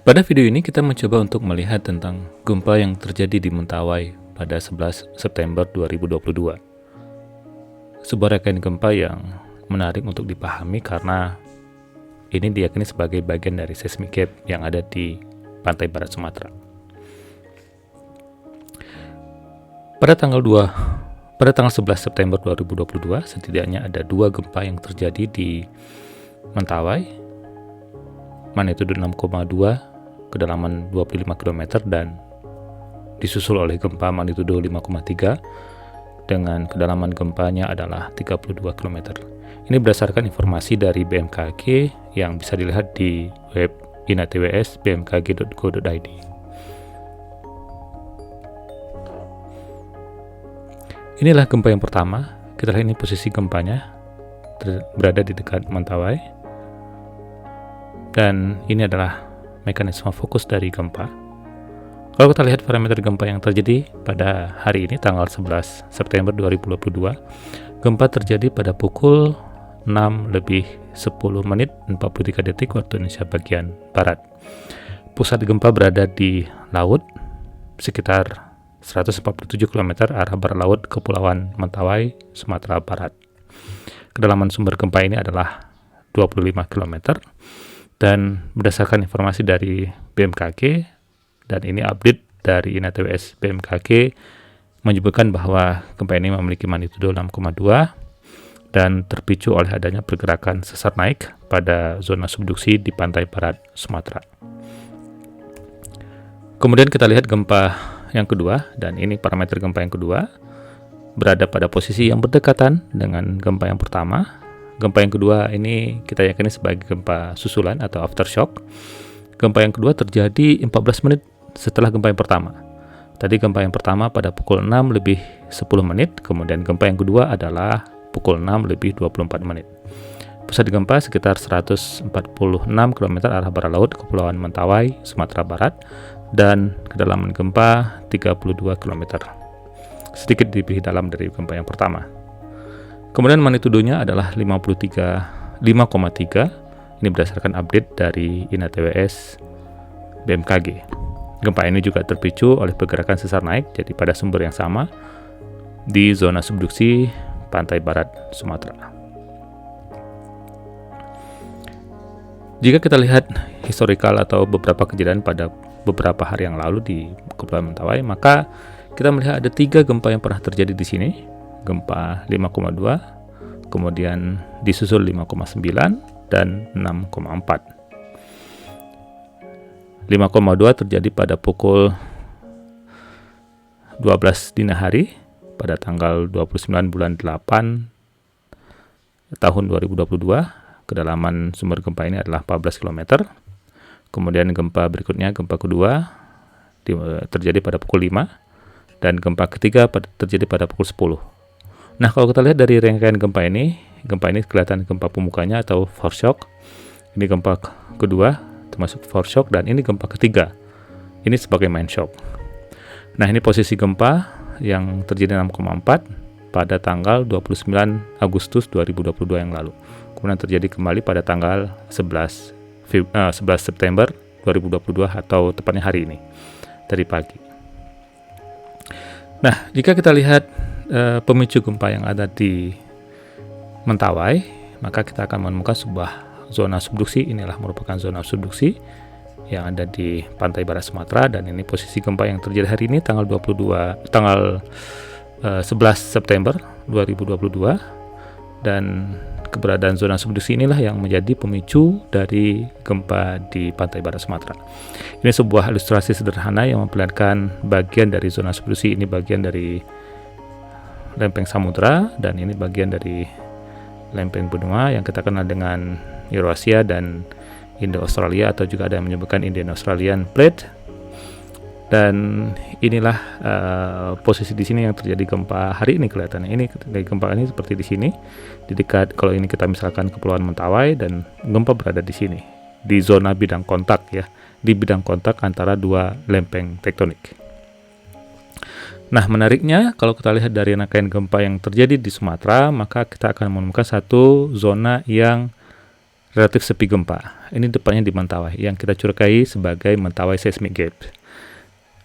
Pada video ini kita mencoba untuk melihat tentang gempa yang terjadi di Mentawai pada 11 September 2022. Sebuah rangkaian gempa yang menarik untuk dipahami karena ini diyakini sebagai bagian dari seismic gap yang ada di pantai barat Sumatera. Pada tanggal 11 September 2022, setidaknya ada dua gempa yang terjadi di Mentawai, magnitudo 6,2 kedalaman 25 km dan disusul oleh gempa magnitudo 5,3 dengan kedalaman gempanya adalah 32 km. Ini berdasarkan informasi dari BMKG yang bisa dilihat di web inatws bmkg.go.id. Inilah gempa yang pertama. Kita lihat ini posisi gempanya berada di dekat Mentawai. Dan ini adalah mekanisme fokus dari gempa. Kalau kita lihat parameter gempa yang terjadi pada hari ini tanggal 11 September 2022, gempa terjadi pada pukul 6:10 menit 43 detik waktu Indonesia bagian barat. Pusat gempa berada di laut sekitar 147 km arah barat laut Kepulauan Mentawai, Sumatera Barat. Kedalaman sumber gempa ini adalah 25 km. Dan berdasarkan informasi dari BMKG, dan ini update dari inatws BMKG, menyebutkan bahwa gempa ini memiliki magnitudo 6,2 dan terpicu oleh adanya pergerakan sesar naik pada zona subduksi di pantai barat Sumatera. Kemudian kita lihat gempa yang kedua, dan ini parameter gempa yang kedua, berada pada posisi yang berdekatan dengan gempa yang pertama. Gempa yang kedua ini kita yakini sebagai gempa susulan atau aftershock. Gempa yang kedua terjadi 14 menit setelah gempa yang pertama. Tadi gempa yang pertama pada pukul 6:10 menit, kemudian gempa yang kedua adalah pukul 6:24 menit. Pusat gempa sekitar 146 km arah barat laut Kepulauan Mentawai, Sumatera Barat, dan kedalaman gempa 32 km. Sedikit lebih dalam dari gempa yang pertama. Kemudian magnitudonya adalah 5,3. Ini berdasarkan update dari inatws BMKG. Gempa ini juga terpicu oleh pergerakan sesar naik, jadi pada sumber yang sama di zona subduksi pantai barat Sumatera. Jika kita lihat historikal atau beberapa kejadian pada beberapa hari yang lalu di Kepulauan Mentawai, maka kita melihat ada 3 gempa yang pernah terjadi di sini. Gempa 5,2, kemudian disusul 5,9 dan 6,4. 5,2 terjadi pada pukul 12 dini hari pada tanggal 29 bulan 8 tahun 2022. Kedalaman sumber gempa ini adalah 14 km. Kemudian gempa berikutnya, gempa kedua terjadi pada pukul 5 dan gempa ketiga terjadi pada pukul 10. Nah, kalau kita lihat dari rangkaian gempa ini kelihatan gempa pembukanya atau foreshock. Ini gempa kedua termasuk foreshock, dan ini gempa ketiga. Ini sebagai main shock. Nah, ini posisi gempa yang terjadi 6,4 pada tanggal 29 Agustus 2022 yang lalu. Kemudian terjadi kembali pada tanggal 11 September 2022 atau tepatnya hari ini dari pagi. Nah, jika kita lihat pemicu gempa yang ada di Mentawai, maka kita akan menemukan sebuah zona subduksi. Inilah merupakan zona subduksi yang ada di pantai barat Sumatera, dan ini posisi gempa yang terjadi hari ini tanggal 11 September 2022, dan keberadaan zona subduksi inilah yang menjadi pemicu dari gempa di pantai barat Sumatera. Ini sebuah ilustrasi sederhana yang memperlihatkan bagian dari zona subduksi. Ini bagian dari lempeng samudra, dan ini bagian dari lempeng benua yang kita kenal dengan Eurasia dan Indo-Australia, atau juga ada yang menyebutkan Indian-Australian Plate. Dan inilah posisi di sini yang terjadi gempa hari ini kelihatannya. Ini gempa ini seperti di sini, di dekat, kalau ini kita misalkan Kepulauan Mentawai, dan gempa berada di sini di zona bidang kontak ya, di bidang kontak antara dua lempeng tektonik. Nah, menariknya kalau kita lihat dari rangkaian gempa yang terjadi di Sumatera, maka kita akan menemukan satu zona yang relatif sepi gempa. Ini depannya di Mentawai yang kita curigai sebagai Mentawai seismic gap.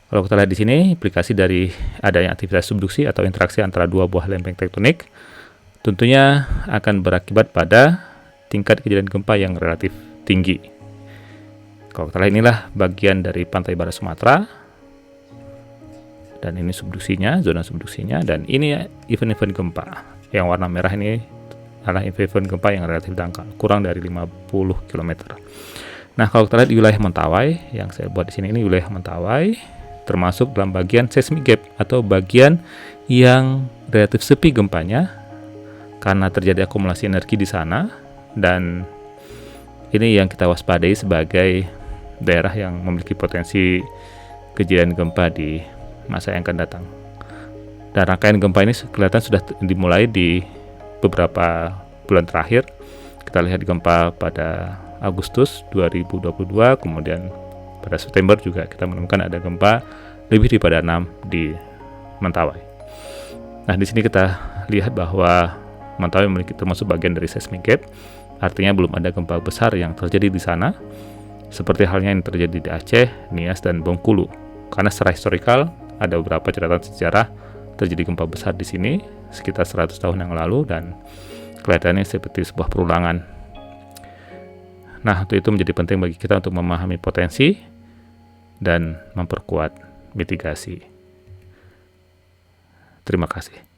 Kalau kita lihat di sini, implikasi dari adanya aktivitas subduksi atau interaksi antara dua buah lempeng tektonik tentunya akan berakibat pada tingkat kejadian gempa yang relatif tinggi. Kalau kita lihat, inilah bagian dari pantai barat Sumatera, dan ini subduksinya, zona subduksinya, dan ini event-event gempa. Yang warna merah ini adalah event gempa yang relatif dangkal, kurang dari 50 km. Nah, kalau kita lihat di wilayah Mentawai, yang saya buat di sini, ini wilayah Mentawai termasuk dalam bagian seismic gap atau bagian yang relatif sepi gempanya karena terjadi akumulasi energi di sana, dan ini yang kita waspadai sebagai daerah yang memiliki potensi kejadian gempa di masa yang akan datang. Dan rangkaian gempa ini kelihatan sudah dimulai di beberapa bulan terakhir. Kita lihat gempa pada Agustus 2022, kemudian pada September juga kita menemukan ada gempa lebih daripada 6 di Mentawai. Nah, di sini kita lihat bahwa Mentawai memiliki termasuk bagian dari seismic gap, artinya belum ada gempa besar yang terjadi di sana, seperti halnya yang terjadi di Aceh, Nias, dan Bengkulu. Karena secara historikal ada beberapa catatan sejarah terjadi gempa besar di sini sekitar 100 tahun yang lalu, dan kelihatannya seperti sebuah perulangan. Nah, untuk itu menjadi penting bagi kita untuk memahami potensi dan memperkuat mitigasi. Terima kasih.